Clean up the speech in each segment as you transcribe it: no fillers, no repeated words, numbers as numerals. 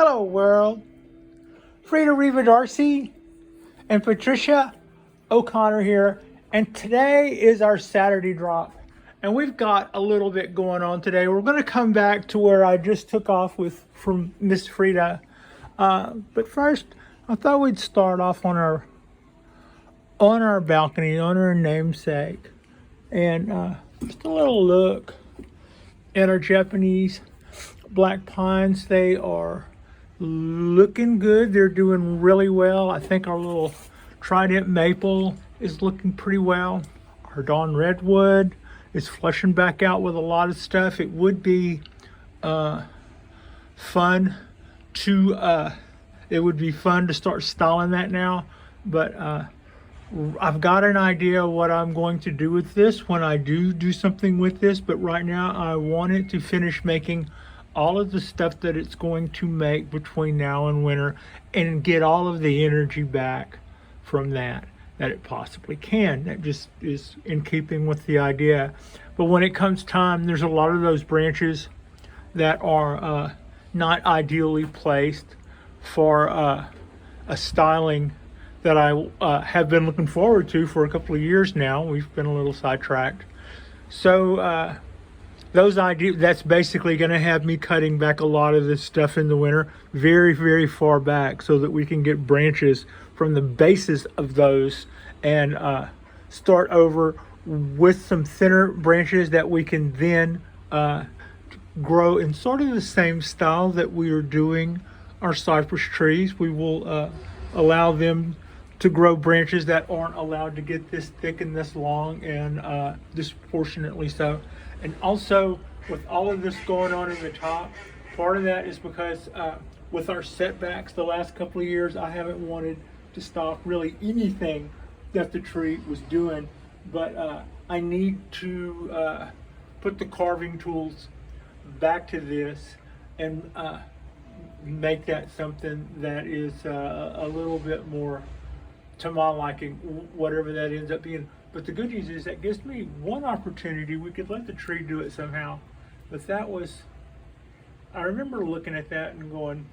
Hello world, Frida Reva Darcy and Patricia O'Connor here, and today is our Saturday drop, and we've got a little bit going on today. We're going to come back to where I just took off from Miss Frida, but first I thought we'd start off on our balcony, on our namesake, and just a little look at our Japanese black pines. They are looking good. They're doing really well. I think our little trident maple is looking pretty well. Our dawn redwood is flushing back out with a lot of stuff. It would be fun to start styling that now, but I've got an idea of what I'm going to do with this when I do something with this, but right now I want it to finish making all of the stuff that it's going to make between now and winter and get all of the energy back from that it possibly can. That just is in keeping with the idea. But when it comes time, there's a lot of those branches that are not ideally placed for a styling that I have been looking forward to for a couple of years now. We've been a little sidetracked. So those ideas, that's basically going to have me cutting back a lot of this stuff in the winter very, very far back so that we can get branches from the bases of those and start over with some thinner branches that we can then grow in sort of the same style that we are doing our cypress trees. We will allow them to grow branches that aren't allowed to get this thick and this long, and disproportionately so. And also, with all of this going on in the top, part of that is because with our setbacks the last couple of years, I haven't wanted to stop really anything that the tree was doing, but I need to put the carving tools back to this and make that something that is a little bit more to my liking, whatever that ends up being. But the good news is that gives me one opportunity. We could let the tree do it somehow. But that was, I remember looking at that and going,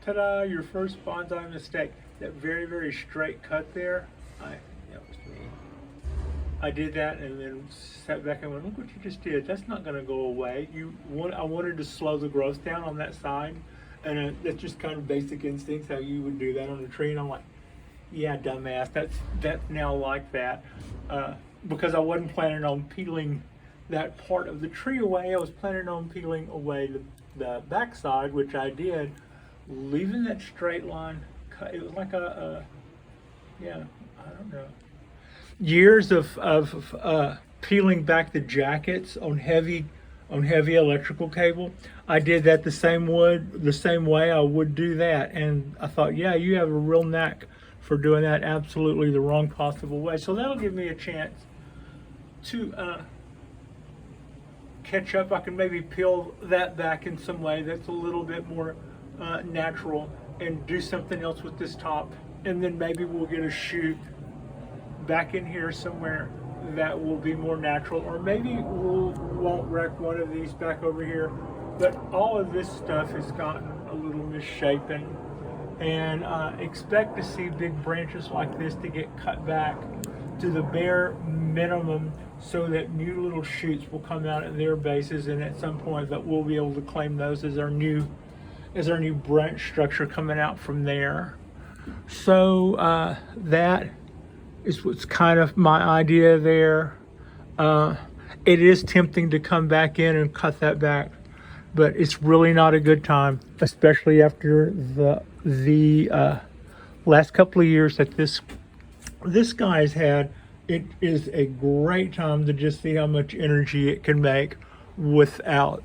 ta-da, your first bonsai mistake. That very, very straight cut there, that was me. I did that and then sat back and went, look what you just did. That's not gonna go away. I wanted to slow the growth down on that side. And that's just kind of basic instincts, how you would do that on a tree. And I'm like, yeah, dumbass, that's now like that, because I wasn't planning on peeling that part of the tree away. I was planning on peeling away the backside, which I did, leaving that straight line. It was like I don't know, years of peeling back the jackets on heavy electrical cable. I did that the same way I would do that, and I thought, yeah, you have a real knack for doing that absolutely the wrong possible way. So that'll give me a chance to catch up. I can maybe peel that back in some way that's a little bit more natural and do something else with this top. And then maybe we'll get a shoot back in here somewhere that will be more natural, or maybe won't wreck one of these back over here. But all of this stuff has gotten a little misshapen, and expect to see big branches like this to get cut back to the bare minimum so that new little shoots will come out at their bases, and at some point that we'll be able to claim those as our new branch structure coming out from there. So that is what's kind of my idea there. It is tempting to come back in and cut that back, but it's really not a good time, especially after the last couple of years that this guy's had. It is a great time to just see how much energy it can make without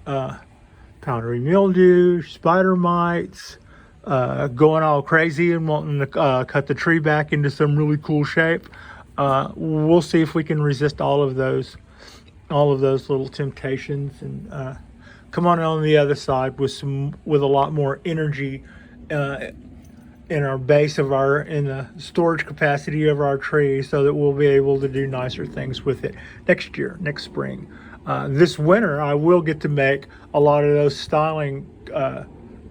powdery mildew, spider mites, going all crazy and wanting to cut the tree back into some really cool shape. We'll see if we can resist all of those little temptations and come on the other side with a lot more energy in our base of in the storage capacity of our tree, so that we'll be able to do nicer things with it next year, next spring. This winter I will get to make a lot of those styling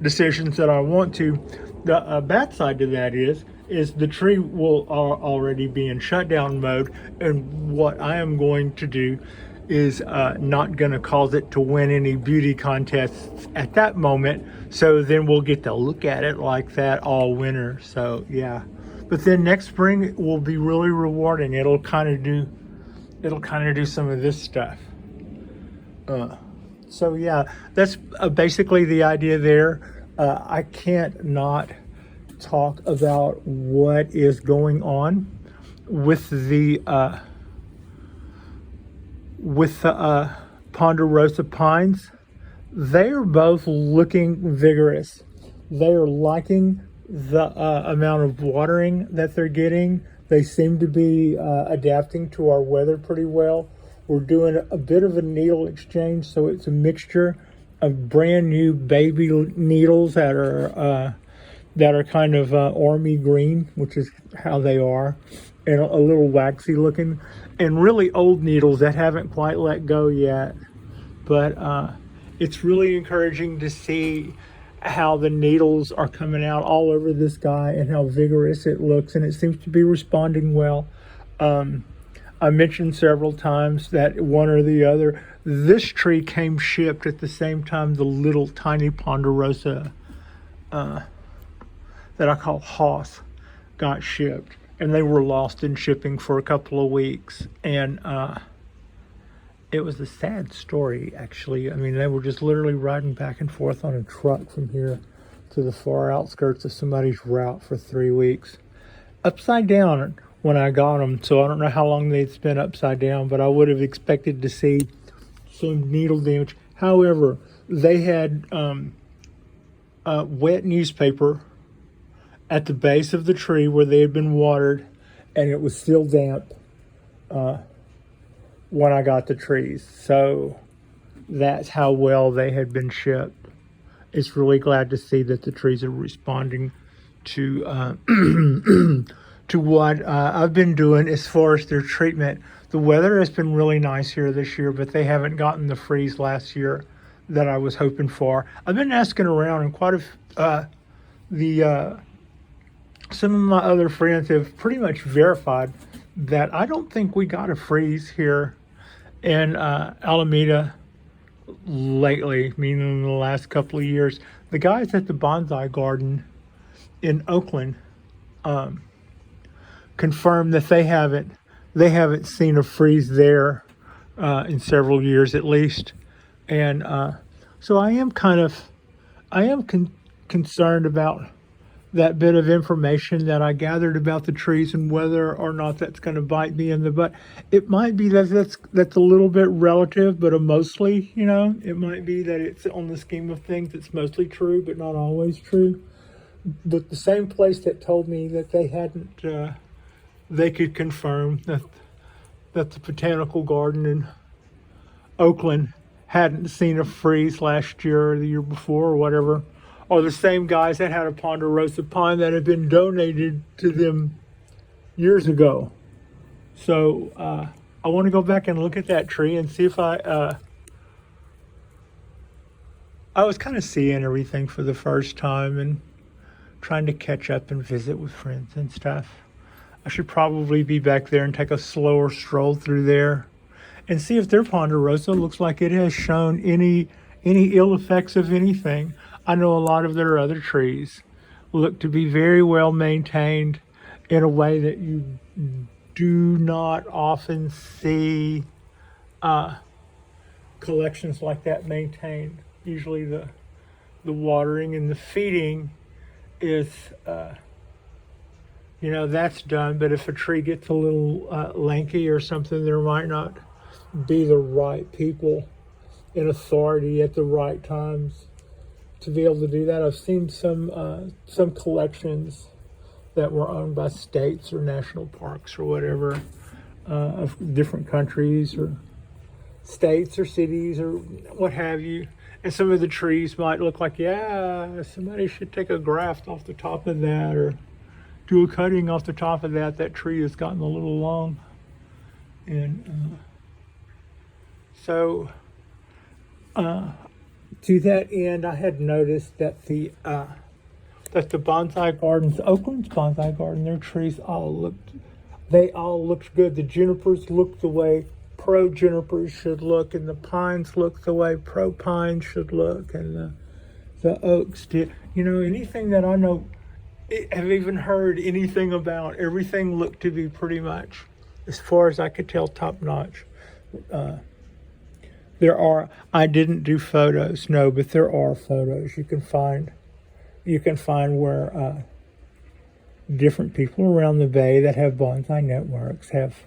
decisions that I want to. The bad side to that is the tree will already be in shutdown mode, and what I am going to do is not going to cause it to win any beauty contests at that moment. So then we'll get to look at it like that all winter. So yeah, but then next spring it will be really rewarding. It'll kind of do some of this stuff. So yeah, that's basically the idea there. I can't not talk about what is going on with the ponderosa pines. They are both looking vigorous. They are liking the amount of watering that they're getting. They seem to be adapting to our weather pretty well. We're doing a bit of a needle exchange, so it's a mixture of brand new baby needles that are kind of army green, which is how they are, and a little waxy looking, and really old needles that haven't quite let go yet. But it's really encouraging to see how the needles are coming out all over this guy and how vigorous it looks, and it seems to be responding well. I mentioned several times that one or the other, this tree came shipped at the same time the little tiny ponderosa that I call Hoss got shipped, and they were lost in shipping for a couple of weeks. And it was a sad story, actually. I mean, they were just literally riding back and forth on a truck from here to the far outskirts of somebody's route for 3 weeks, upside down when I got them. So I don't know how long they'd spent upside down, but I would have expected to see some needle damage. However, they had wet newspaper at the base of the tree where they had been watered, and it was still damp when I got the trees. So that's how well they had been shipped. It's really glad to see that the trees are responding to to what I've been doing as far as their treatment. The weather has been really nice here this year, but they haven't gotten the freeze last year that I was hoping for. I've been asking around, and quite some of my other friends have pretty much verified that I don't think we got a freeze here in Alameda lately, meaning in the last couple of years. The guys at the Bonsai Garden in Oakland confirmed that they haven't seen a freeze there in several years at least. And so I am concerned about that bit of information that I gathered about the trees and whether or not that's going to bite me in the butt. It might be that's a little bit relative, but mostly, it might be that it's on the scheme of things, it's mostly true, but not always true. But the same place that told me that they could confirm that the botanical garden in Oakland hadn't seen a freeze last year or the year before or whatever, are the same guys that had a ponderosa pine that had been donated to them years ago. So I want to go back and look at that tree and see if I was kind of seeing everything for the first time and trying to catch up and visit with friends and stuff. I should probably be back there and take a slower stroll through there and see if their ponderosa looks like it has shown any ill effects of anything. I know a lot of their other trees look to be very well maintained in a way that you do not often see collections like that maintained. Usually the watering and the feeding is that's done, but if a tree gets a little lanky or something, there might not be the right people in authority at the right times to be able to do that. I've seen some collections that were owned by states or national parks or whatever, of different countries or states or cities or what have you. And some of the trees might look like, somebody should take a graft off the top of that or do a cutting off the top of that. That tree has gotten a little long. And so to that end, I had noticed that the bonsai gardens, Oakland's bonsai garden, their trees they all looked good. The junipers looked the way pro junipers should look, and the pines looked the way pro pines should look, and the oaks did. You know, anything that I know, have even heard anything about, everything looked to be pretty much, as far as I could tell, top notch. I didn't do photos, no, but there are photos you can find. You can find where different people around the bay that have bonsai networks have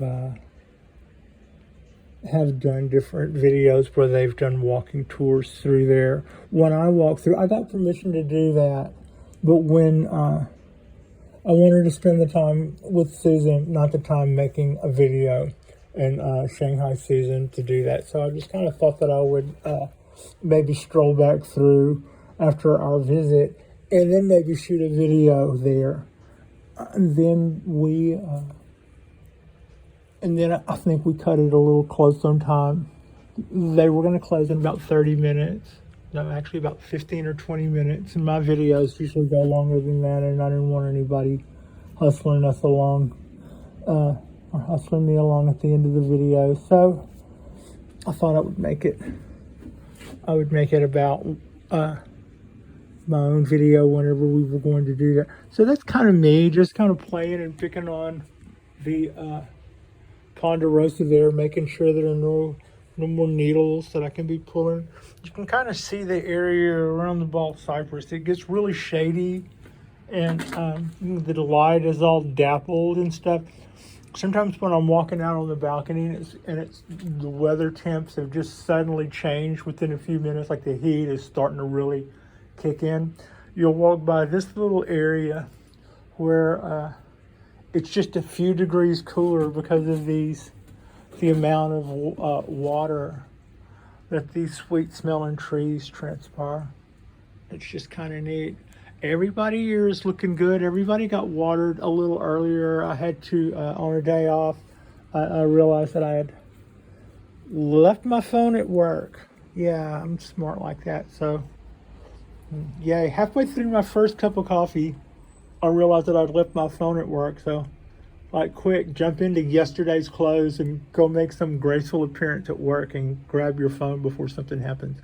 done different videos where they've done walking tours through there. When I walked through, I got permission to do that, but when I wanted to spend the time with Susan, not the time making a video in Shanghai season to do that. So I just kind of thought that I would maybe stroll back through after our visit and then maybe shoot a video there. And then I think we cut it a little close on time. They were going to close in about 30 minutes. No, actually about 15 or 20 minutes. And my videos usually go longer than that, and I didn't want anybody hustling us along, or hustling me along at the end of the video. So I thought I would make it about my own video whenever we were going to do that. So that's kind of me, just kind of playing and picking on the ponderosa there, making sure there are no more needles that I can be pulling. You can kind of see the area around the bald cypress. It gets really shady, and the light is all dappled and stuff. Sometimes when I'm walking out on the balcony and the weather temps have just suddenly changed within a few minutes, like the heat is starting to really kick in, you'll walk by this little area where it's just a few degrees cooler because of the amount of water that these sweet smelling trees transpire. It's just kind of neat. Everybody here is looking good. Everybody got watered a little earlier. I had to, on a day off, I realized that I had left my phone at work. Yeah, I'm smart like that. So, yay. Halfway through my first cup of coffee, I realized that I'd left my phone at work. So, like, quick, jump into yesterday's clothes and go make some graceful appearance at work and grab your phone before something happens.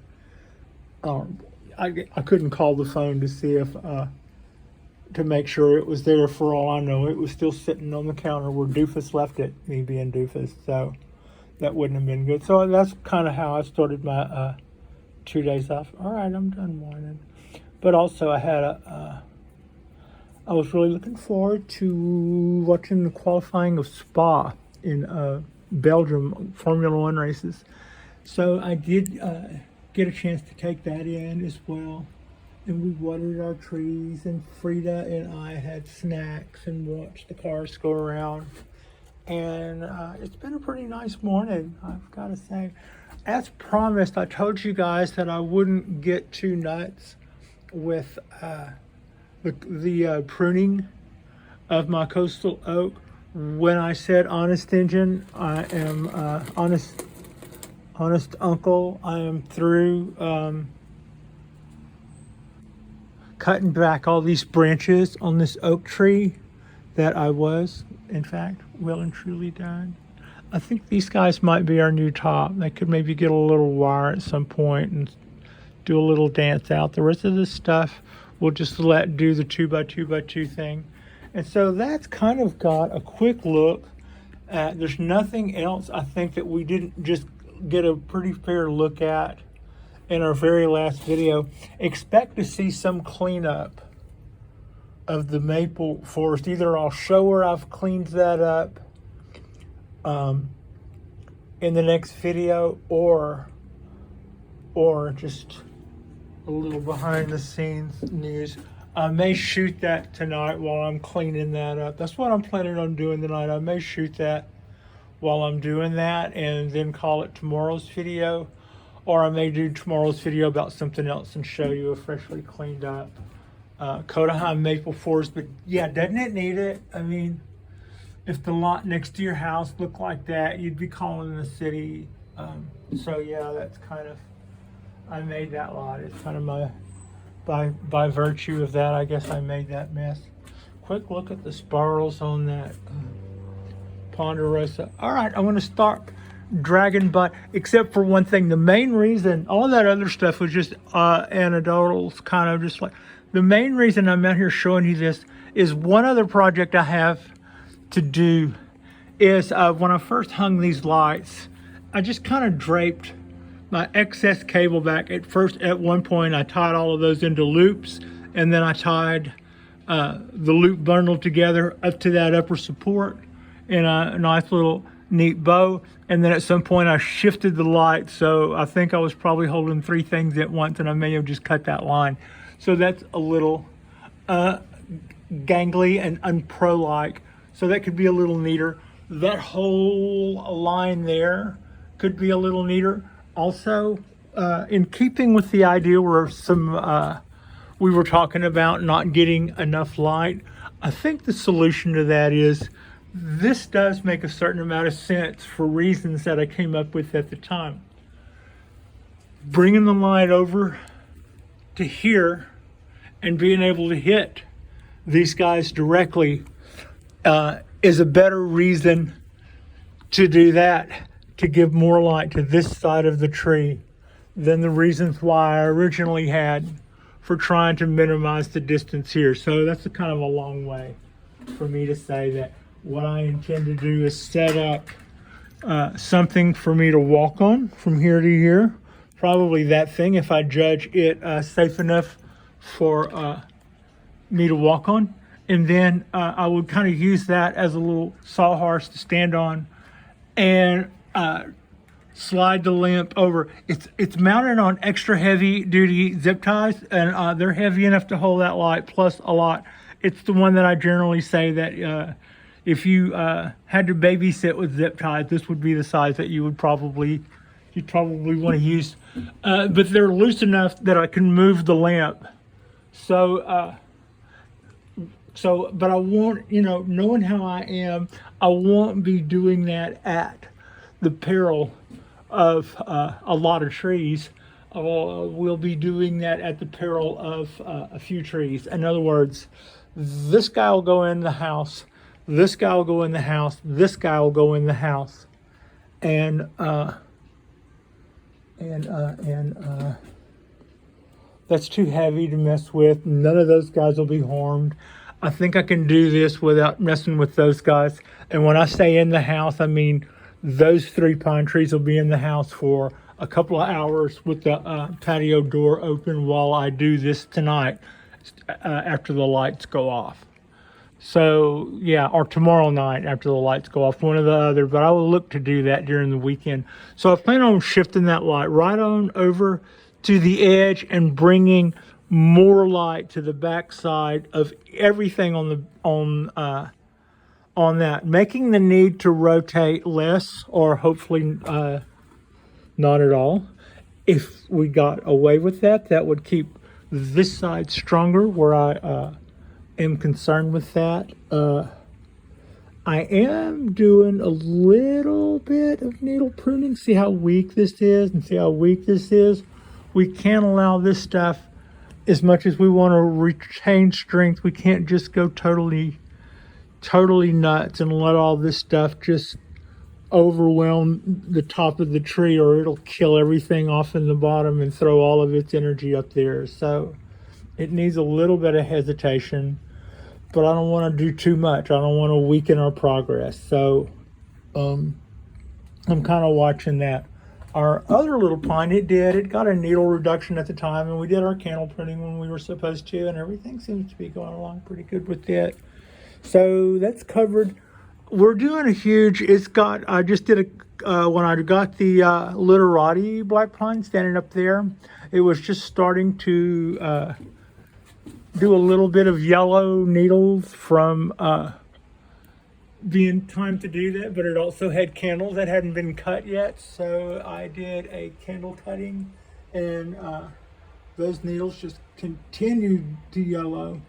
I couldn't call the phone to see if, to make sure it was there. For all I know, it was still sitting on the counter where Doofus left it, me being Doofus. So that wouldn't have been good. So that's kind of how I started my 2 days off. All right, I'm done whining. But also I had I was really looking forward to watching the qualifying of Spa in Belgium Formula One races. So I did get a chance to take that in as well. And we watered our trees, and Frida and I had snacks and watched the cars go around. And it's been a pretty nice morning, I've got to say. As promised, I told you guys that I wouldn't get too nuts with the pruning of my coastal oak. When I said honest engine, I am honest uncle. I am through cutting back all these branches on this oak tree that I was, in fact, well and truly done. I think these guys might be our new top. They could maybe get a little wire at some point and do a little dance out. The rest of this stuff we'll just do the 2x2x2 thing. And so that's kind of got a quick look at, there's nothing else I think that we didn't just get a pretty fair look at in our very last video. Expect to see some cleanup of the maple forest. Either I'll show where I've cleaned that up in the next video, or just a little behind the scenes news. I may shoot that tonight while I'm cleaning that up. That's what I'm planning on doing tonight. I may shoot that while I'm doing that and then call it tomorrow's video, or I may do tomorrow's video about something else and show you a freshly cleaned up Kodahan maple forest. But yeah, doesn't it need it? I mean, if the lot next to your house looked like that, you'd be calling the city. So yeah, that's kind of I made that lot. It's kind of my, by virtue of that, I guess I made that mess. Quick look at the spirals on that ponderosa. All right, I'm going to start dragging by, except for one thing. The main reason, all that other stuff was just anecdotal, kind of just like, the main reason I'm out here showing you this is one other project I have to do is when I first hung these lights, I just kind of draped my excess cable back. At one point, I tied all of those into loops, and then I tied the loop bundle together up to that upper support in a nice little neat bow. And then at some point I shifted the light, so I think I was probably holding 3 things at once, and I may have just cut that line. So that's a little gangly and unpro-like, so that could be a little neater. That whole line there could be a little neater. Also, in keeping with the idea where we were talking about not getting enough light, I think the solution to that is this does make a certain amount of sense for reasons that I came up with at the time. Bringing the light over to here and being able to hit these guys directly is a better reason to do that, to give more light to this side of the tree than the reasons why I originally had for trying to minimize the distance here. So that's a kind of a long way for me to say that what I intend to do is set up something for me to walk on from here to here. Probably that thing, if I judge it safe enough for me to walk on. And then I would kind of use that as a little sawhorse to stand on and slide the lamp over. It's mounted on extra heavy duty zip ties, and they're heavy enough to hold that light plus a lot. It's the one that I generally say that if you had to babysit with zip ties, this would be the size that you'd probably want to use. But they're loose enough that I can move the lamp. But I won't, knowing how I am, I won't be doing that at the peril of a lot of trees. We'll be doing that at the peril of a few trees. In other words, this guy will go in the house, this guy will go in the house, this guy will go in the house, and that's too heavy to mess with. None of those guys will be harmed. I think I can do this without messing with those guys. And when I say in the house, I mean those 3 pine trees will be in the house for a couple of hours with the patio door open while I do this tonight after the lights go off. So yeah, or tomorrow night after the lights go off, one or the other, but I will look to do that during the weekend. So I plan on shifting that light right on over to the edge and bringing more light to the back side of everything on that, making the need to rotate less, or hopefully not at all. If we got away with that, that would keep this side stronger, where I am concerned with that. I am doing a little bit of needle pruning, see how weak this is and see how weak this is. We can't allow this stuff, as much as we want to retain strength, we can't just go totally nuts and let all this stuff just overwhelm the top of the tree, or it'll kill everything off in the bottom and throw all of its energy up there. So it needs a little bit of hesitation, but I don't want to do too much. I don't want to weaken our progress. So I'm kind of watching that. Our other little pine, it got a needle reduction at the time, and we did our candle pruning when we were supposed to, and everything seems to be going along pretty good with it. So that's covered. We're doing a huge, I just did when I got the literati black pine standing up there, it was just starting to do a little bit of yellow needles from being time to do that, but it also had candles that hadn't been cut yet, so I did a candle cutting, and those needles just continued to yellow,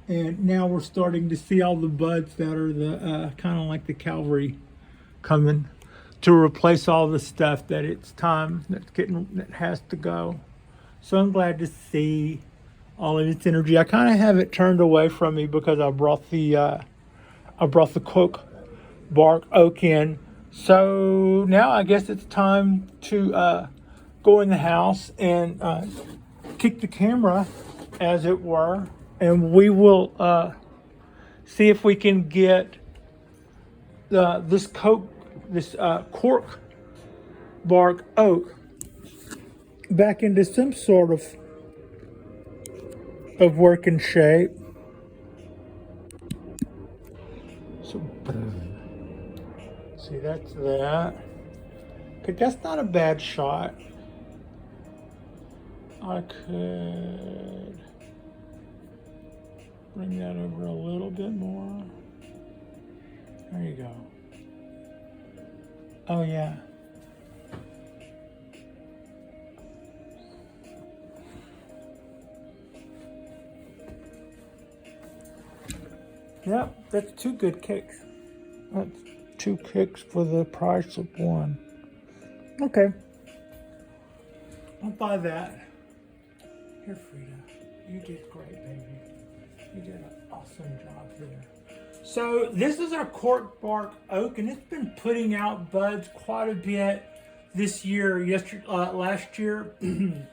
and now we're starting to see all the buds that are the kind of like the cavalry coming to replace all the stuff that it's time that has to go. So I'm glad to see all of its energy. I kind of have it turned away from me because I brought the Cork Bark Oak in. So now I guess it's time to go in the house and kick the camera, as it were, and we will see if we can get this Cork Bark Oak back into some sort of working shape. So see, that's that. Okay, that's not a bad shot. I could bring that over a little bit more. There you go. Oh yeah. Yep, that's 2 good kicks. That's 2 kicks for the price of 1. Okay. I'll buy that. Here, Frida. You did great, baby. You did an awesome job here. So this is our Cork Bark Oak, and it's been putting out buds quite a bit this year. Last year, when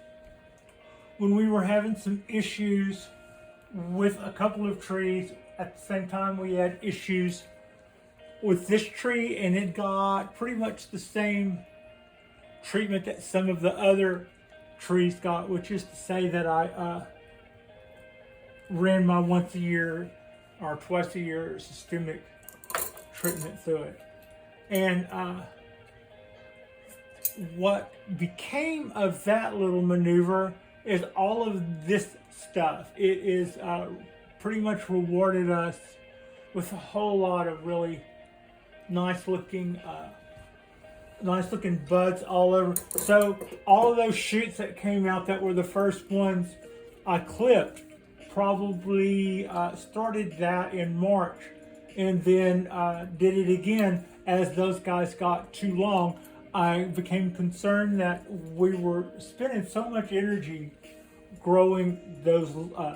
we were having some issues with a couple of trees, at the same time we had issues with this tree, and it got pretty much the same treatment that some of the other trees got, which is to say that I ran my once a year or twice a year systemic treatment through it. And what became of that little maneuver is all of this stuff. It is pretty much rewarded us with a whole lot of really nice looking buds all over. So all of those shoots that came out that were the first ones I clipped probably started that in March, and then did it again as those guys got too long. I became concerned that we were spending so much energy growing those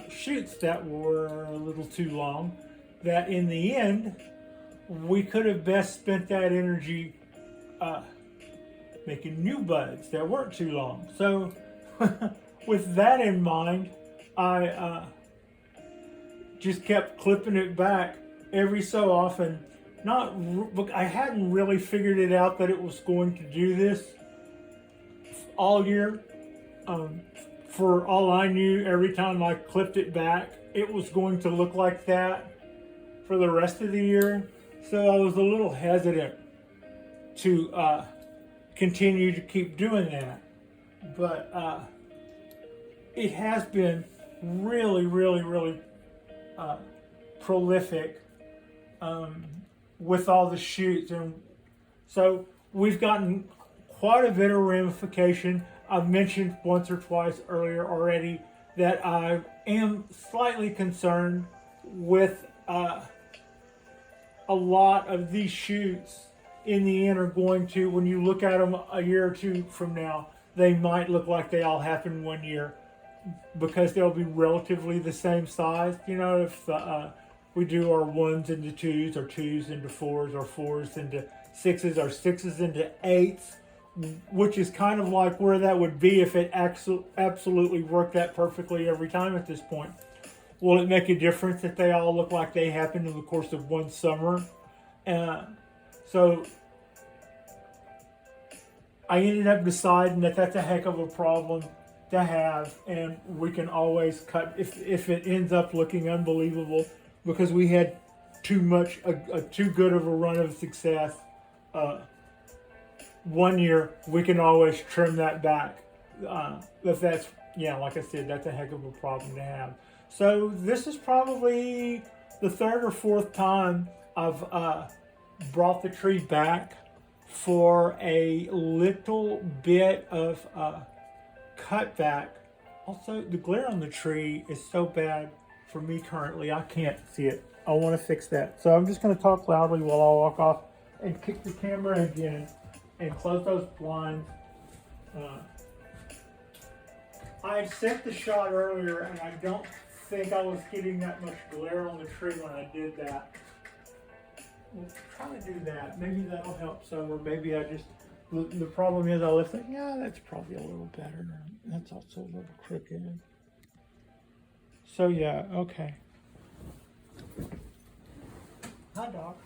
shoots that were a little too long, that in the end we could have best spent that energy making new buds that weren't too long. So with that in mind, I just kept clipping it back every so often. I hadn't really figured it out that it was going to do this all year. For all I knew, every time I clipped it back, it was going to look like that for the rest of the year. So I was a little hesitant to continue to keep doing that. But it has been really, really, really prolific with all the shoots. And so we've gotten quite a bit of ramification. I've mentioned once or twice earlier already that I am slightly concerned with a lot of these shoots in the end are going to, when you look at them a year or two from now, they might look like they all happened one year because they'll be relatively the same size. You know, if we do our 1s into 2s, or 2s into 4s, or 4s into 6s, or 6s into 8s, which is kind of like where that would be if it absolutely worked that perfectly every time at this point. Will it make a difference that they all look like they happened in the course of one summer? So I ended up deciding that that's a heck of a problem to have, and we can always cut if it ends up looking unbelievable because we had too good of a run of success. 1 year, we can always trim that back. If that's, like I said, that's a heck of a problem to have. So this is probably the 3rd or 4th time I've brought the tree back for a little bit of cutback. Also, the glare on the tree is so bad for me currently, I can't see it. I want to fix that. So I'm just going to talk loudly while I walk off and kick the camera again and close those blinds. I had set the shot earlier, and I don't think I was getting that much glare on the tree when I did that. We'll try to do that. Maybe that'll help some, or maybe I just, the problem is I left it, yeah, that's probably a little better. That's also a little crooked. So yeah, okay. Hi, Doc.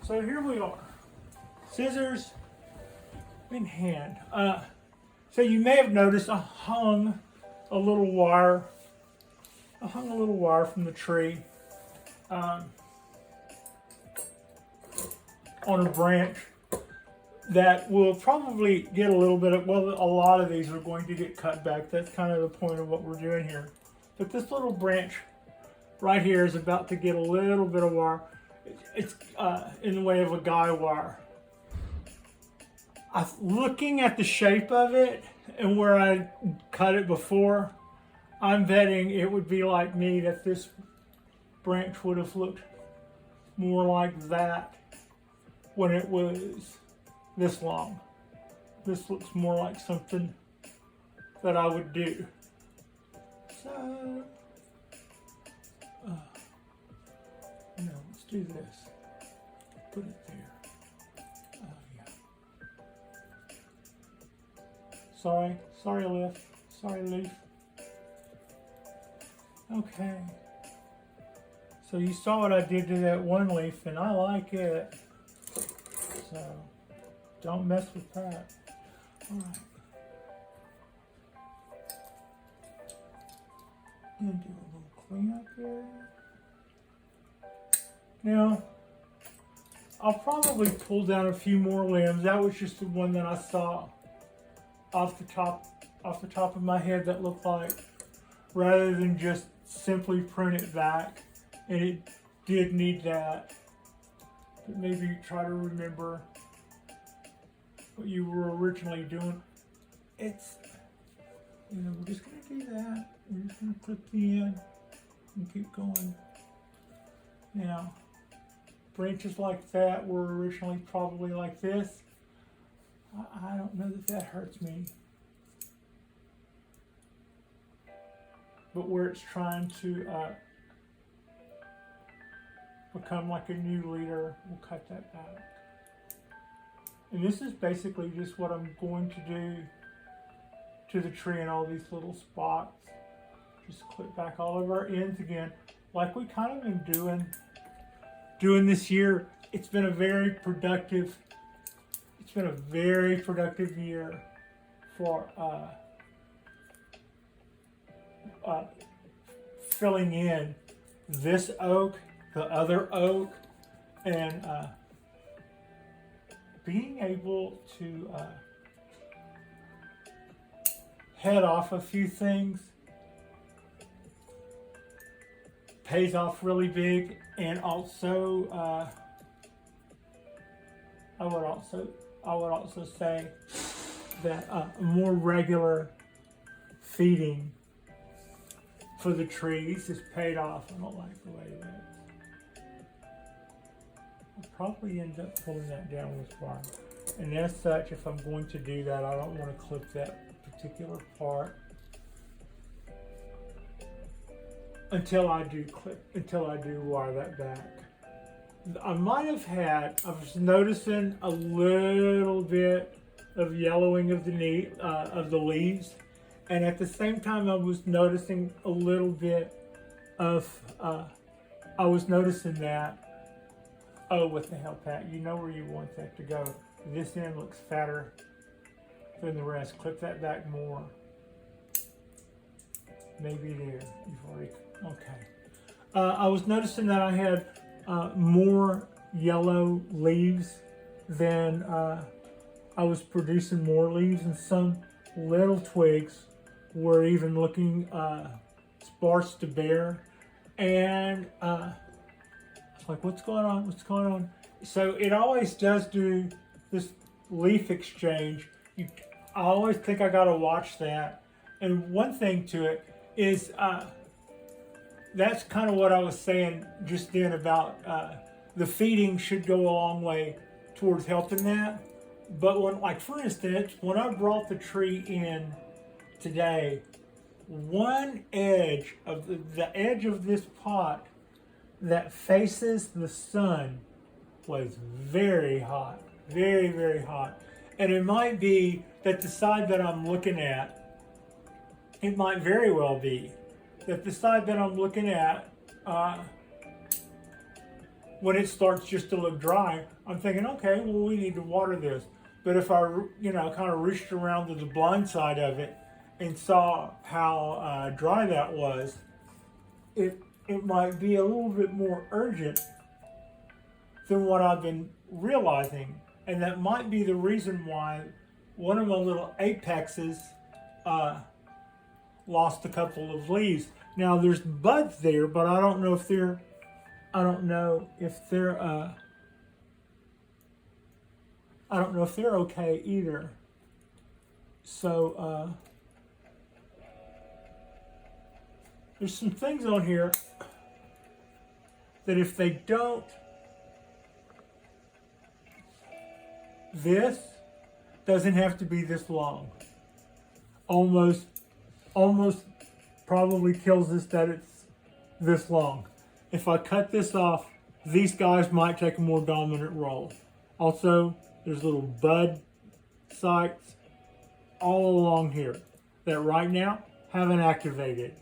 So here we are. Scissors in hand. So you may have noticed I hung a little wire. I hung a little wire from the tree on a branch that will probably get a little bit of, well, a lot of these are going to get cut back. That's kind of the point of what we're doing here. But this little branch right here is about to get a little bit of wire. It's in the way of a guy wire. Looking at the shape of it and where I cut it before, I'm betting it would be like me that this branch would have looked more like that when it was this long. This looks more like something that I would do. So, let's do this. Put it there. Sorry, leaf. Okay. So you saw what I did to that one leaf, and I like it. So don't mess with that. All right. And do a little cleanup here. Now, I'll probably pull down a few more limbs. That was just the one that I saw off the top of my head that looked like, rather than just simply prune it back. And it did need that. But maybe try to remember what you were originally doing. It's, we're just gonna do that. We're just gonna clip the end and keep going. Now, branches like that were originally probably like this. I don't know that hurts me. But where it's trying to become like a new leader, we'll cut that back. And this is basically just what I'm going to do to the tree in all these little spots. Just clip back all of our ends again, like we kind of been doing this year. It's been a very productive year for filling in this oak, the other oak, and being able to head off a few things pays off really big. And also I would also say that more regular feeding for the trees is paid off. I don't like the way it looks. I'll probably end up pulling that down with wire. And as such, if I'm going to do that, I don't want to clip that particular part until I do wire that back. I was noticing a little bit of yellowing of the leaves, and at the same time I was noticing a little bit of, that, oh, what the hell, Pat, you know where you want that to go. This end looks fatter than the rest. Clip that back more. Maybe there, okay. I was noticing that I had more yellow leaves than I was producing more leaves, and some little twigs were even looking sparse to bare. And it's like, what's going on? So it always does do this leaf exchange. I always think I gotta watch that. And one thing to it is, that's kind of what I was saying just then about the feeding should go a long way towards helping that. But for instance, when I brought the tree in today, one edge of the edge of this pot that faces the sun was very hot, very, very hot. And it might be that the side that I'm looking at, it might very well be that the side that I'm looking at, when it starts just to look dry, I'm thinking, okay, well, we need to water this. But if I, kind of reached around to the blind side of it and saw how dry that was, it might be a little bit more urgent than what I've been realizing. And that might be the reason why one of my little apexes lost a couple of leaves. Now there's buds there, but I don't know if they're okay either. So there's some things on here that if they don't, this doesn't have to be this long. Almost probably kills us that it's this long. If I cut this off, these guys might take a more dominant role. Also, there's little bud sites all along here that right now haven't activated.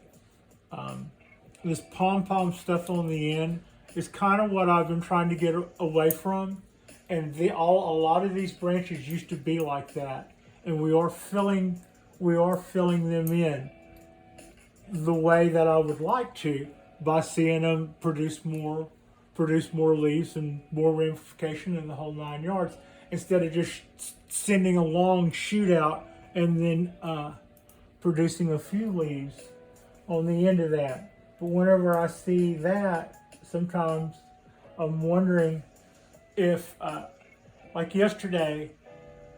This pom-pom stuff on the end is kind of what I've been trying to get away from. And a lot of these branches used to be like that. And we are filling them in the way that I would like to, by seeing them produce more leaves and more ramification in the whole 9 yards, instead of just sending a long shoot out and then producing a few leaves on the end of that. But whenever I see that, sometimes I'm wondering if, like yesterday,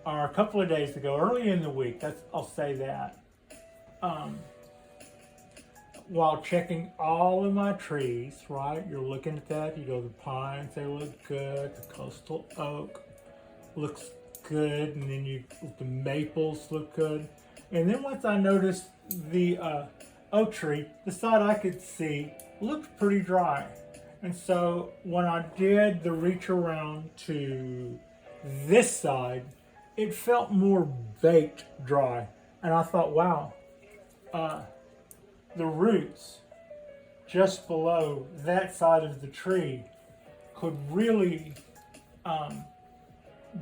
or a couple of days ago, early in the week, I'll say that, while checking all of my trees, right? You're looking at that, you go, the pines, they look good, the coastal oak looks good, and then the maples look good. And then once I noticed the oak tree, the side I could see looked pretty dry. And so when I did the reach around to this side, it felt more baked dry. And I thought, wow, the roots just below that side of the tree could really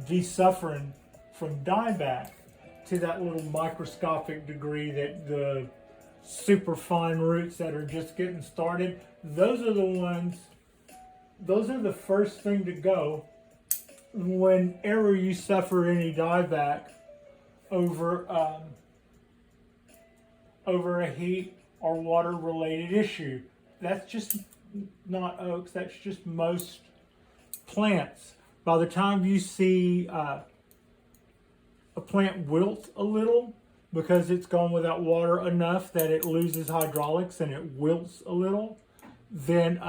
be suffering from dieback to that little microscopic degree that the super fine roots that are just getting started, those are the first thing to go whenever you suffer any dieback over a heat or water related issue. That's just not oaks, that's just most plants. By the time you see a plant wilt a little because it's gone without water enough that it loses hydraulics and it wilts a little, then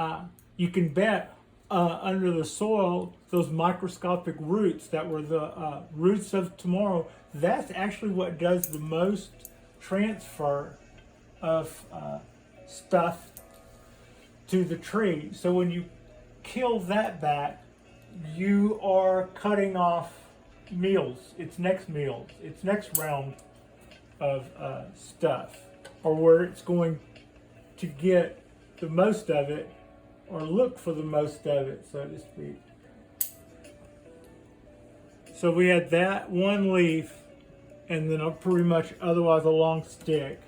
you can bet under the soil, those microscopic roots that were the roots of tomorrow, that's actually what does the most transfer of stuff to the tree. So when you kill that back, you are cutting off meals, its next round of stuff, or where it's going to get the most of it, or look for the most of it, so to speak. So we had that one leaf, and then pretty much otherwise a long stick.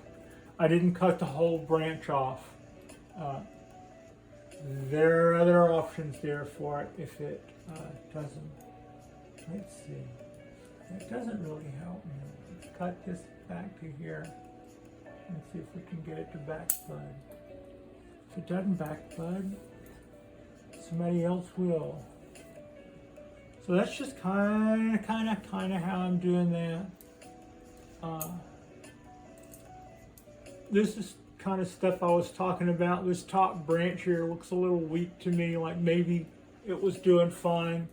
I didn't cut the whole branch off. There are other options there for it if it doesn't. Let's see. It doesn't really help me. Let's cut this back to here and see if we can get it to back bud. If it doesn't back bud, somebody else will. So that's just kind of how I'm doing that. This is kind of stuff I was talking about. This top branch here looks a little weak to me, like maybe it was doing fine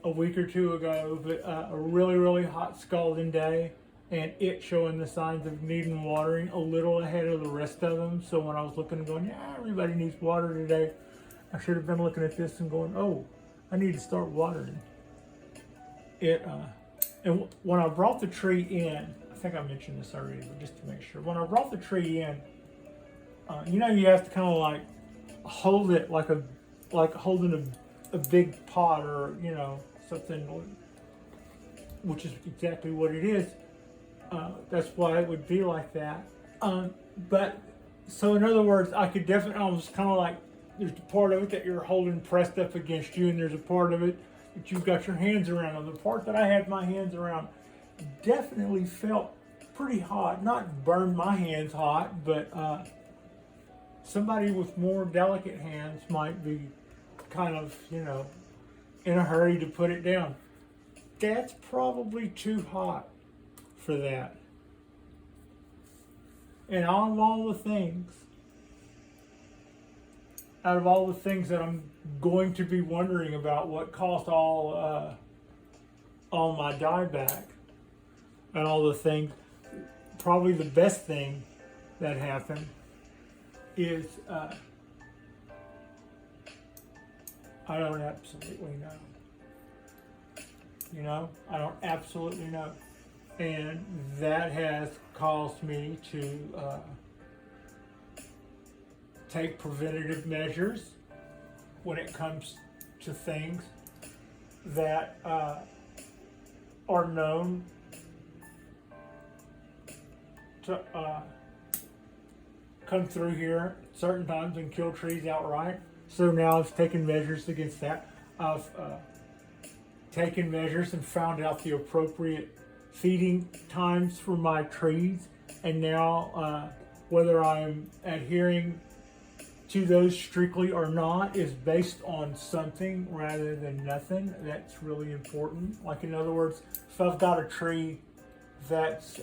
a week or two ago, but a really hot scalding day and it showing the signs of needing watering a little ahead of the rest of them. So when I was looking and going, yeah, everybody needs water today, I should have been looking at this and going, oh, I need to start watering it. And when I brought the tree in, I think I mentioned this already, but just to make sure, when I brought the tree in, you know, you have to kind of like hold it like holding a big pot, or you know, something, which is exactly what it is. That's why it would be like that. But so in other words, I could definitely almost kind of like, there's a part of it that you're holding pressed up against you, and there's a part of it that you've got your hands around. And the part that I had my hands around definitely felt pretty hot. Not burned my hands hot, but somebody with more delicate hands might be kind of, you know, in a hurry to put it down. That's probably too hot for that. And out of all the things that I'm going to be wondering about, what caused all my dieback and all the things, probably the best thing that happened is I don't absolutely know. You know, I don't absolutely know. And that has caused me to take preventative measures when it comes to things that are known to come through here certain times and kill trees outright. So now I've taken measures against that. I've taken measures and found out the appropriate feeding times for my trees, and now whether I'm adhering to those strictly or not is based on something rather than nothing. That's really important. Like, in other words, if I've got a tree that's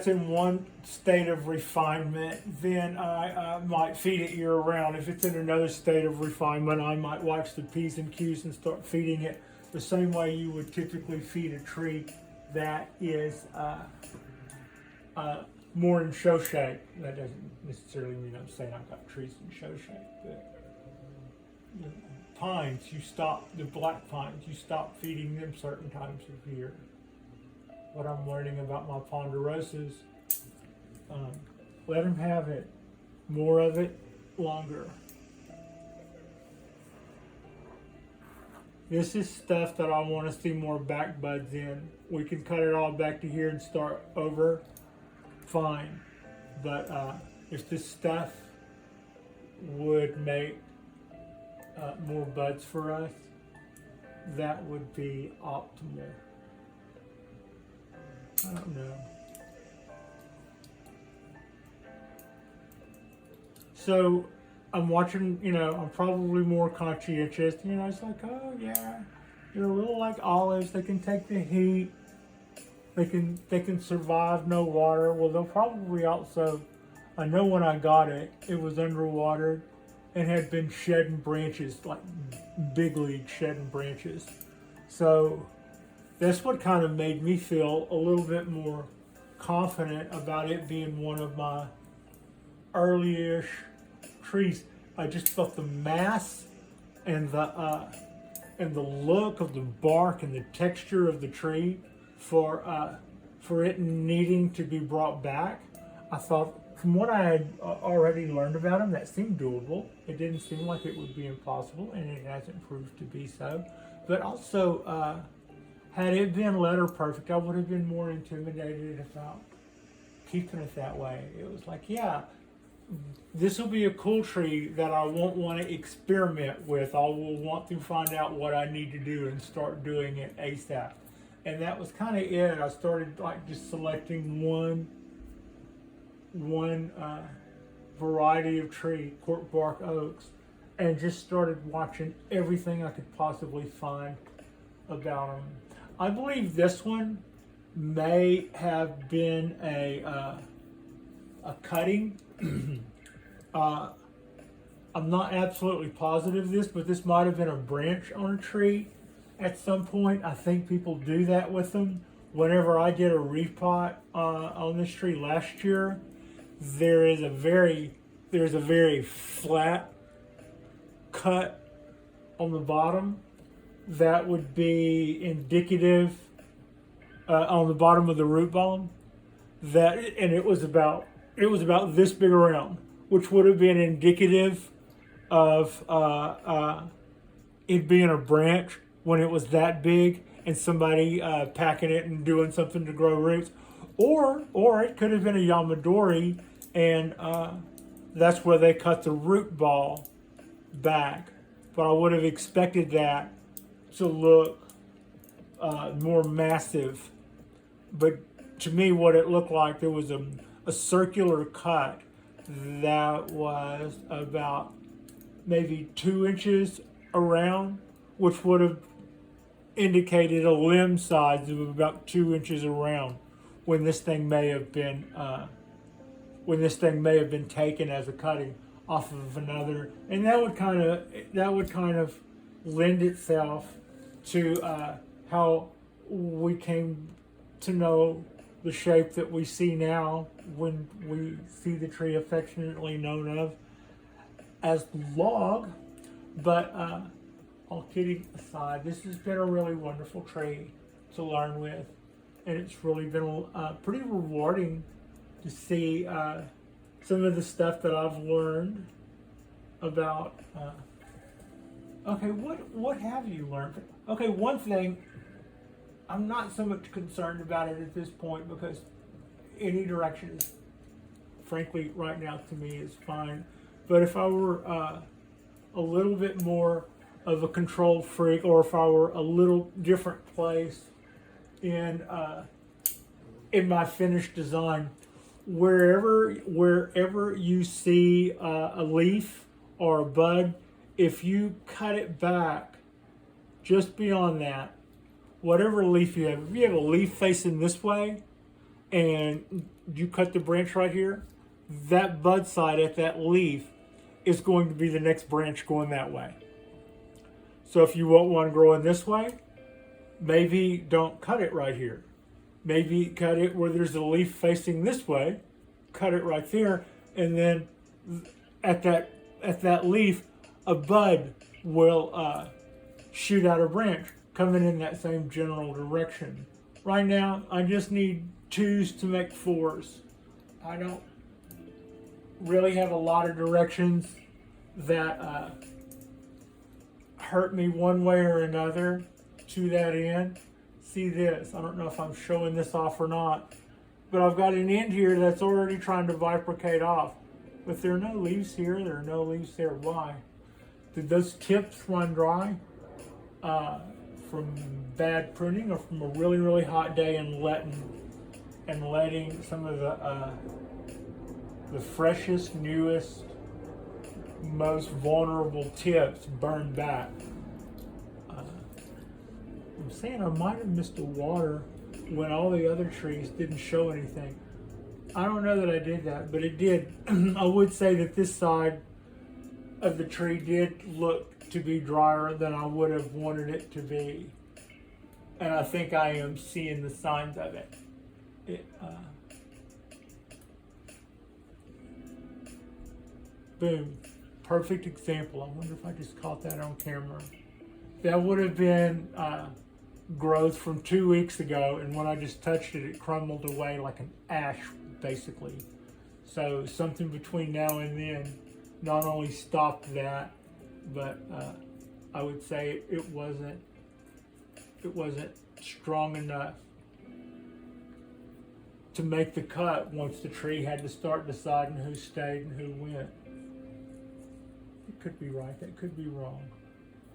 in one state of refinement, then I might feed it year round. If it's in another state of refinement, I might watch the P's and Q's and start feeding it the same way you would typically feed a tree that is more in show shape. That doesn't necessarily mean I'm saying I've got trees in show shape, but the pines, the black pines, you stop feeding them certain times of year. What I'm learning about my ponderosas, let them have it, more of it, longer. This is stuff that I want to see more back buds in. We can cut it all back to here and start over, fine. But if this stuff would make more buds for us, that would be optimal. I don't know. So I'm watching, you know, I'm probably more conscientious. You know, it's like, oh yeah, they're a little like olives. They can take the heat. They can survive no water. Well, they'll probably also, I know when I got it, it was underwatered and had been shedding branches, like big league shedding branches. So that's what kind of made me feel a little bit more confident about it being one of my early-ish trees. I just felt the mass and the look of the bark and the texture of the tree for it needing to be brought back. I thought, from what I had already learned about them, that seemed doable. It didn't seem like it would be impossible, and it hasn't proved to be so. But also, had it been letter perfect, I would have been more intimidated about keeping it that way. It was like, yeah, this will be a cool tree that I won't want to experiment with. I will want to find out what I need to do and start doing it ASAP. And that was kind of it. I started like just selecting one variety of tree, Cork Bark Oaks, and just started watching everything I could possibly find about them. I believe this one may have been a cutting. I'm not absolutely positive of this, but this might have been a branch on a tree, at some point. I think people do that with them. Whenever I did a repot on this tree last year, there's a very flat cut on the bottom that would be indicative on the bottom of the root ball, and it was about this big around, which would have been indicative of it being a branch when it was that big, and somebody packing it and doing something to grow roots, or it could have been a Yamadori, and that's where they cut the root ball back. But I would have expected that to look more massive. But to me, what it looked like, there was a circular cut that was about maybe 2 inches around, which would have indicated a limb size of about 2 inches around when this thing may have been taken as a cutting off of another, and that would kind of lend itself to how we came to know the shape that we see now when we see the tree affectionately known of as log. But all kidding aside, this has been a really wonderful tree to learn with, and it's really been pretty rewarding to see some of the stuff that I've learned about. Okay, what have you learned? Okay, one thing, I'm not so much concerned about it at this point because any direction is, frankly, right now to me is fine. But if I were a little bit more of a control freak, or if I were a little different place in my finished design, wherever you see a leaf or a bud, if you cut it back just beyond that, whatever leaf you have, if you have a leaf facing this way and you cut the branch right here, that bud side at that leaf is going to be the next branch going that way. So if you want one growing this way, maybe don't cut it right here. Maybe cut it where there's a leaf facing this way, cut it right there, and then at that leaf, a bud will shoot out a branch coming in that same general direction. Right now, I just need 2s to make 4s. I don't really have a lot of directions that hurt me one way or another to that end. See this, I don't know if I'm showing this off or not, but I've got an end here that's already trying to bifurcate off. But there are no leaves here, there are no leaves there. Why? Did those tips run dry from bad pruning, or from a really, really hot day and letting some of the freshest, newest, most vulnerable tips burn back? I'm saying I might have missed the water when all the other trees didn't show anything. I don't know that I did that, but it did. I would say that this side of the tree did look to be drier than I would have wanted it to be. And I think I am seeing the signs of it. Boom. Perfect example. I wonder if I just caught that on camera. That would have been growth from 2 weeks ago, and when I just touched it, it crumbled away like an ash, basically. So something between now and then not only stopped that, but I would say it wasn't strong enough to make the cut once the tree had to start deciding who stayed and who went. It could be right, that could be wrong.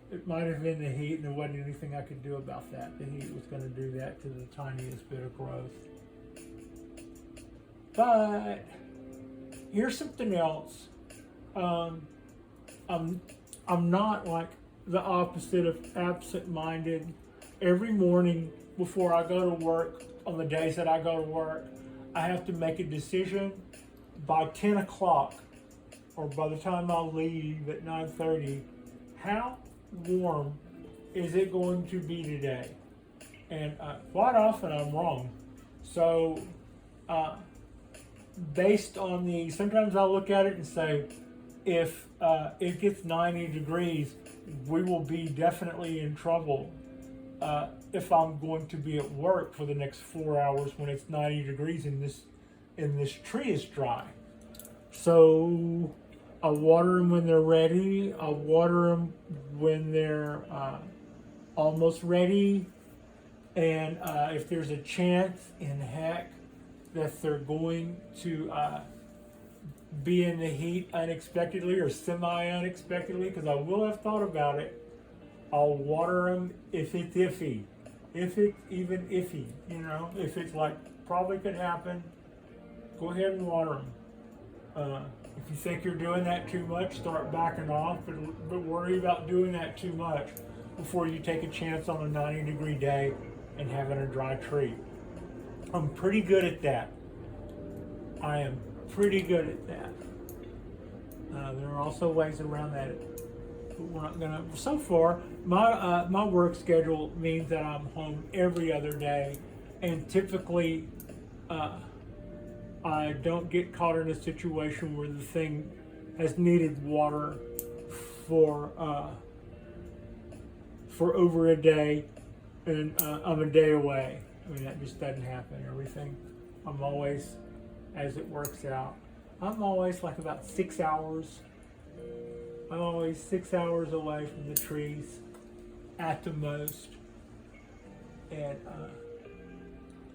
It might have been the heat, and there wasn't anything I could do about that. The heat was going to do that to the tiniest bit of growth. But here's something else. I'm not like the opposite of absent-minded. Every morning before I go to work, on the days that I go to work, I have to make a decision by 10 o'clock, or by the time I leave at 9:30, how warm is it going to be today? And quite often I'm wrong. So based on sometimes I'll look at it and say, if it gets 90 degrees, we will be definitely in trouble if I'm going to be at work for the next 4 hours when it's 90 degrees and this tree is dry. So I'll water them when they're ready. I'll water them when they're almost ready. And if there's a chance in heck that they're going to be in the heat unexpectedly or semi-unexpectedly, because I will have thought about it, I'll water them if it's iffy. If it's even iffy, if it's like probably could happen, go ahead and water them. If you think you're doing that too much, start backing off, but worry about doing that too much before you take a chance on a 90-degree day and having a dry tree. I'm pretty good at that. I am pretty good at that. There are also ways around that. But we're not gonna. So far, my work schedule means that I'm home every other day, and typically, I don't get caught in a situation where the thing has needed water for over a day, and I'm a day away. I mean, that just doesn't happen. Everything, I'm always, as it works out, I'm always like about 6 hours. I'm always 6 hours away from the trees at the most. And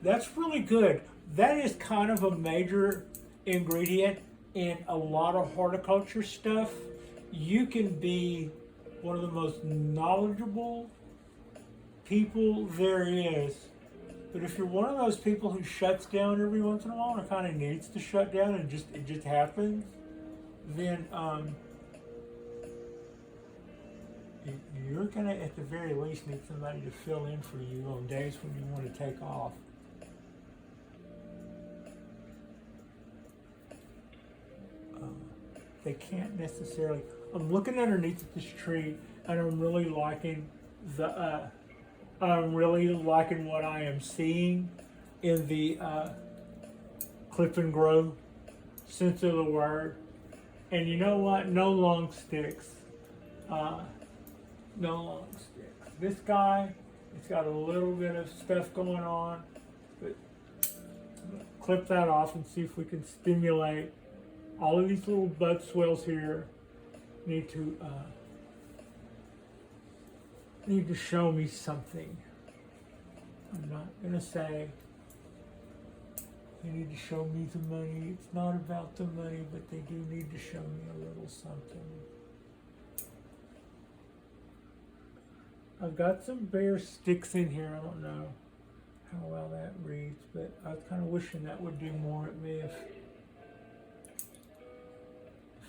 that's really good. That is kind of a major ingredient in a lot of horticulture stuff. You can be one of the most knowledgeable people there is. But if you're one of those people who shuts down every once in a while and kind of needs to shut down and it just happens, then you're gonna at the very least need somebody to fill in for you on days when you want to take off. They can't necessarily. I'm looking underneath this tree, and I'm really liking what I am seeing in the clip and grow sense of the word. And you know what? No long sticks. No long sticks. This guy, it's got a little bit of stuff going on, but clip that off and see if we can stimulate. All of these little bud swells here need to show me something. I'm not gonna say they need to show me the money. It's not about the money, but they do need to show me a little something. I've got some bare sticks in here. I don't know how well that reads, but I was kind of wishing that would do more at me if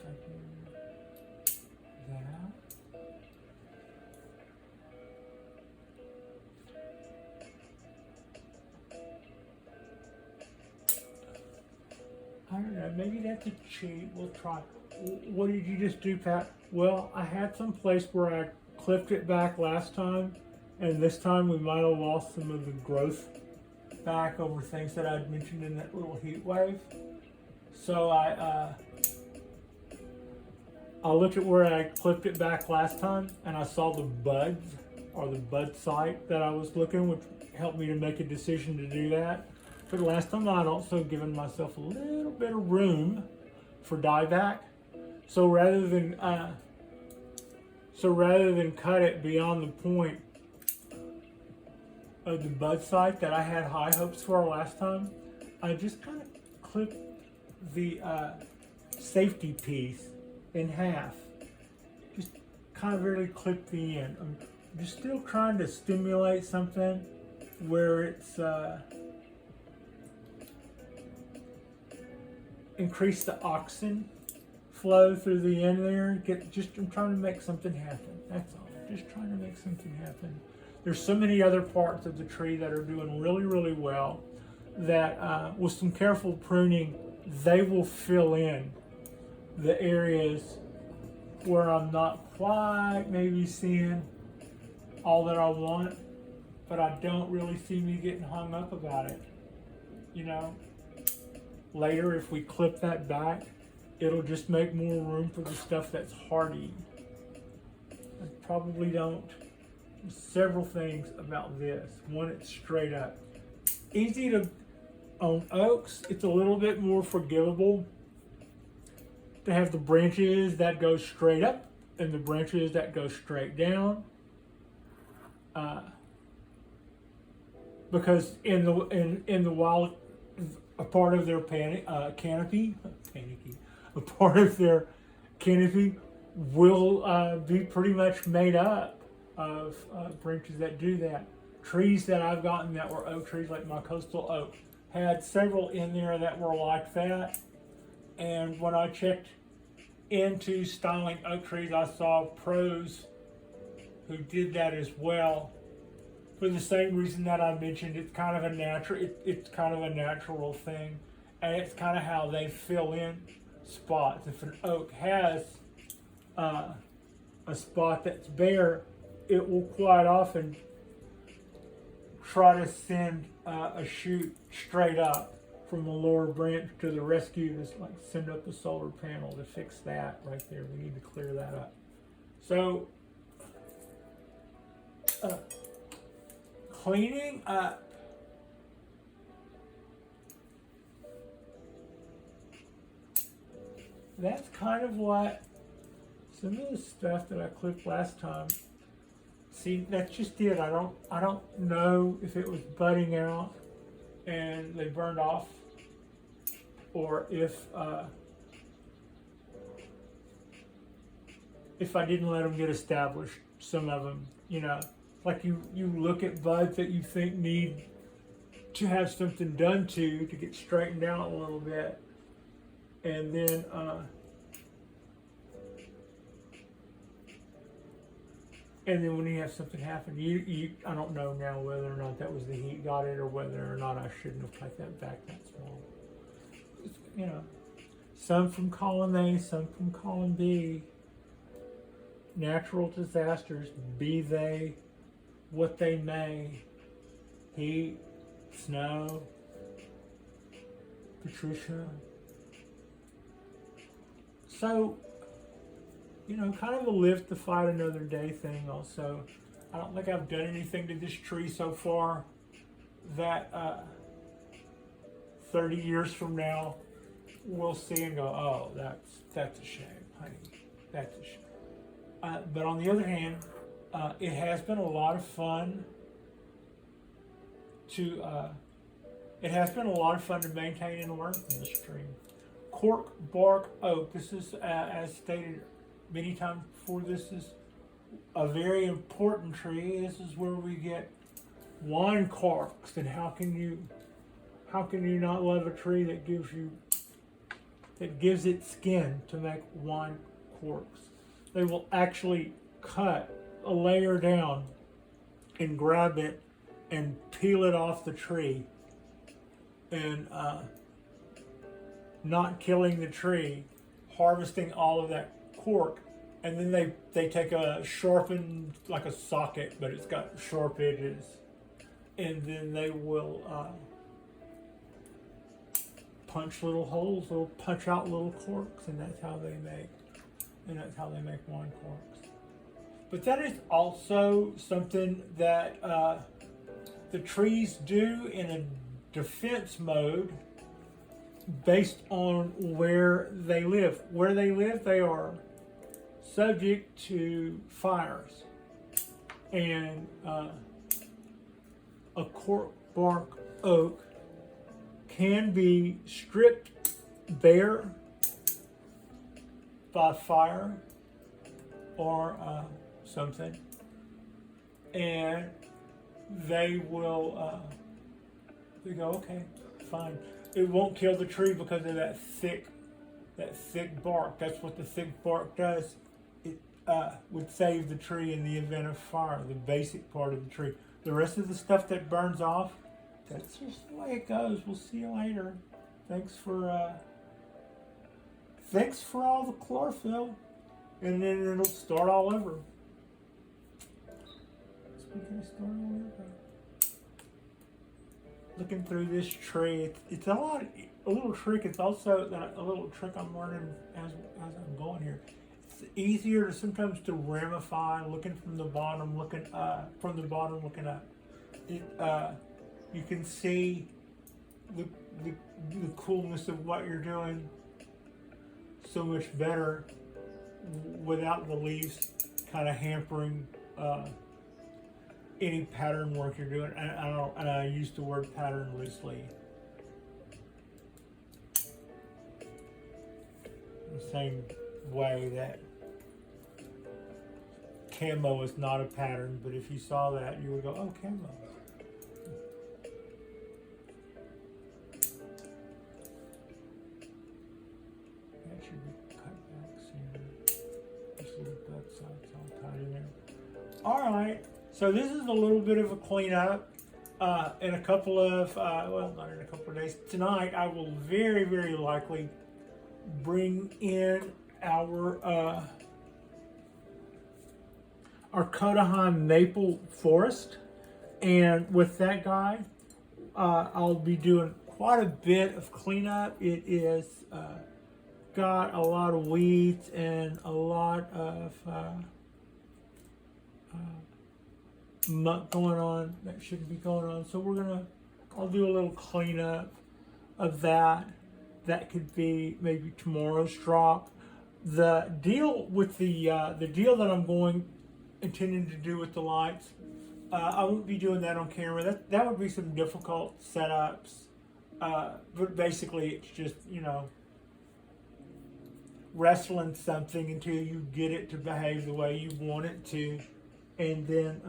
I do that. I don't know, maybe that's a cheat. We'll try. What did you just do, Pat? Well, I had some place where I clipped it back last time, and this time we might have lost some of the growth back over things that I'd mentioned in that little heat wave. So I looked at where I clipped it back last time, and I saw the buds, or the bud site that I was looking, which helped me to make a decision to do that. But last time I'd also given myself a little bit of room for dieback. So rather than cut it beyond the point of the bud site that I had high hopes for last time, I just kind of clipped the safety piece in half. Just kind of really clip the end. I'm just still trying to stimulate something where it's increase the oxygen flow through the end there. I'm trying to make something happen. That's all. Just trying to make something happen. There's so many other parts of the tree that are doing really, really well that with some careful pruning, they will fill in the areas where I'm not quite maybe seeing all that I want, but I don't really see me getting hung up about it. You know, later if we clip that back, it'll just make more room for the stuff that's hardy. I probably don't. Several things about this. One, it's straight up. Easy to, on oaks, it's a little bit more forgivable to have the branches that go straight up and the branches that go straight down. Because in the wild, a part of their canopy, a part of their canopy will be pretty much made up of branches that do that. Trees that I've gotten that were oak trees, like my coastal oak, had several in there that were like that. And when I checked into styling oak trees, I saw pros who did that as well. For the same reason that I mentioned, it's kind of a natural. It's kind of a natural thing, and it's kind of how they fill in spots. If an oak has a spot that's bare, it will quite often try to send a shoot straight up from the lower branch to the rescue. Just like send up a solar panel to fix that right there. We need to clear that up. So. Cleaning up that's kind of what some of the stuff that I clipped last time. See, that's just it. I don't know if it was budding out and they burned off, or if I didn't let them get established. Some of them, you know. Like you look at buds that you think need to have something done to get straightened out a little bit, and then when you have something happen, I don't know now whether or not that was the heat got it or whether or not I shouldn't have cut that back that small. You know, some from column A, some from column B. Natural disasters, be they what they may, heat, snow, Patricia. So, you know, kind of a live to fight another day thing also. I don't think I've done anything to this tree so far that 30 years from now we'll see and go, oh, that's a shame, honey, that's a shame. But on the other hand, it has been a lot of fun to maintain and learn from this tree. Cork Bark Oak. This is, as stated many times before, this is a very important tree. This is where we get wine corks. And how can you not love a tree that gives it skin to make wine corks? They will actually cut a layer down and grab it and peel it off the tree, and not killing the tree, harvesting all of that cork, and then they take a sharpened, like a socket, but it's got sharp edges, and then they will punch little holes, they'll punch out little corks, and that's how they make wine corks. But that is also something that the trees do in a defense mode based on where they live. Where they live, they are subject to fires. And a cork bark oak can be stripped bare by fire or something, and they will they go, okay, fine. It won't kill the tree because of that thick bark. That's what the thick bark does. It would save the tree in the event of fire, the basic part of the tree. The rest of the stuff that burns off, that's just the way it goes. We'll see you later. Thanks for all the chlorophyll, and then it'll start all over. Speaking of story, looking through this tree, it's a little trick. It's also a little trick I'm learning as I'm going here. It's easier to sometimes to ramify, looking from the bottom, looking up. You can see the coolness of what you're doing so much better without the leaves kind of hampering any pattern work you're doing. And I use the word pattern loosely. The same way that camo is not a pattern, but if you saw that, you would go, oh, camo. That should be cut back soon. This little butt side's all tied in there. All right, so this is a little bit of a cleanup. In a couple of, well, not in a couple of days. Tonight, I will very, very likely bring in our Kodahan maple forest, and with that guy, I'll be doing quite a bit of cleanup. It is got a lot of weeds and a lot of muck going on that shouldn't be going on. So I'll do a little cleanup of that. That could be maybe tomorrow's drop. The deal with the deal that I'm intending to do with the lights, I won't be doing that on camera. That would be some difficult setups. But basically, it's just, wrestling something until you get it to behave the way you want it to, and then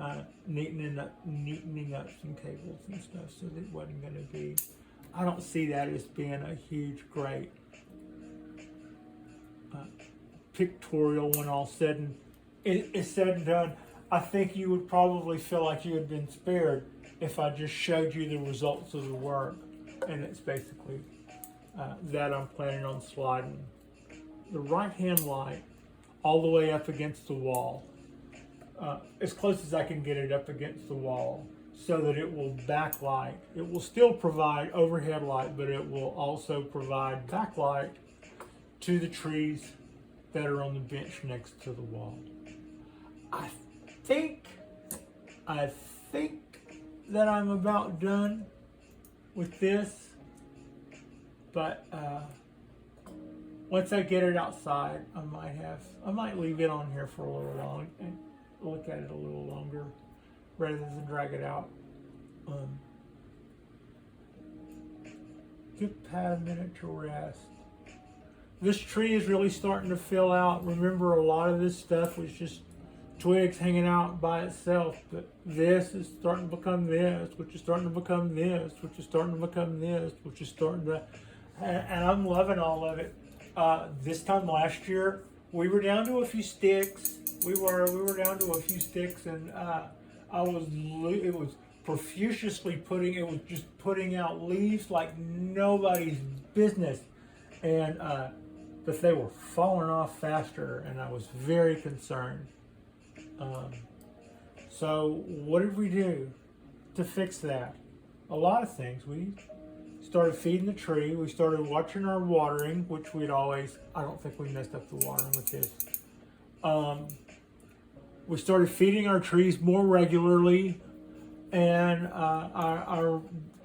neatening up some cables and stuff so that it wasn't going to be. I don't see that as being a huge, great pictorial when all said and done. I think you would probably feel like you had been spared if I just showed you the results of the work. And it's basically that I'm planning on sliding the right-hand light all the way up against the wall, as close as I can get it up against the wall, so that it will backlight. It will still provide overhead light, but it will also provide backlight to the trees that are on the bench next to the wall. I think that I'm about done with this, but once I get it outside, I might leave it on here for a little long and look at it a little longer rather than drag it out. Give Pat a minute to rest. This tree is really starting to fill out. Remember, a lot of this stuff was just twigs hanging out by itself, but this is starting to become this, which is starting to become this, which is starting to become this, which is starting to, and I'm loving all of it. This time last year, we were down to a few sticks. We were down to a few sticks, and it was profusely putting out leaves like nobody's business, and but they were falling off faster, and I was very concerned. So what did we do to fix that? A lot of things. We started feeding the tree. We started watching our watering, which I don't think we messed up the watering with this. We started feeding our trees more regularly, and I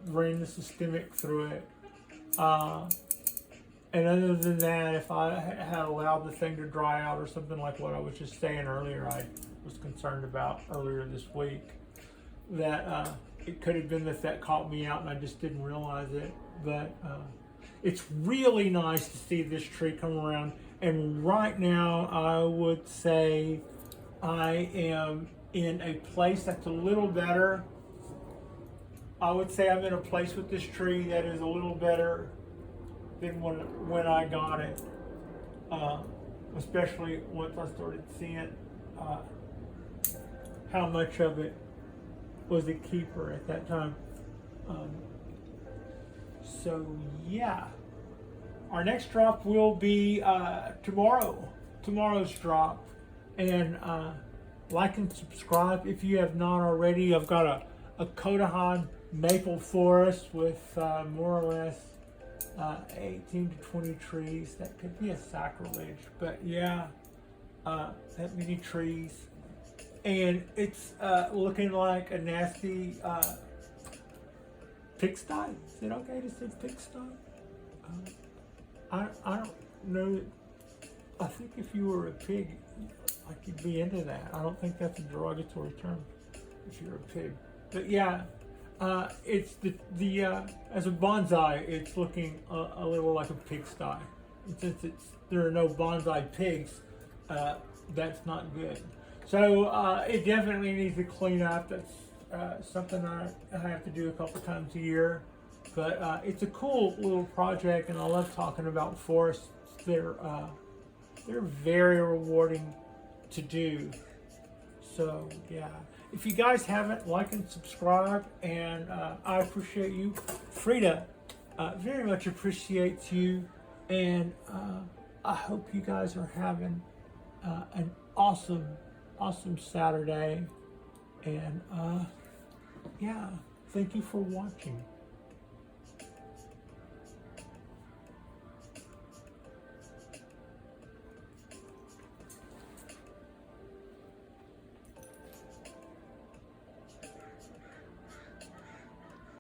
ran the systemic through it. And other than that, if I had allowed the thing to dry out or something like what I was just saying earlier, I was concerned about earlier this week, that it could have been that caught me out and I just didn't realize it. But it's really nice to see this tree come around. And right now, I would say I am in a place that's a little better. I would say I'm in a place with this tree that is a little better than when I got it, especially once I started seeing how much of it was a keeper at that time. So yeah, our next drop will be tomorrow's drop, and like and subscribe if you have not already. I've got a Codahan maple forest with more or less 18 to 20 trees. That could be a sacrilege, but yeah, that many trees. And it's looking like a nasty pigsty. Is it okay to say pigsty? I don't know. I think if you were a pig, like you'd be into that. I don't think that's a derogatory term if you're a pig. But yeah, it's the as a bonsai, it's looking a little like a pigsty. And since there are no bonsai pigs, that's not good. So it definitely needs to clean up. That's something I have to do a couple times a year. But it's a cool little project, and I love talking about forests. They're very rewarding to do. So yeah, if you guys haven't, like and subscribe, and I appreciate you. Frida very much appreciates you, and I hope you guys are having an awesome Saturday, and yeah, thank you for watching.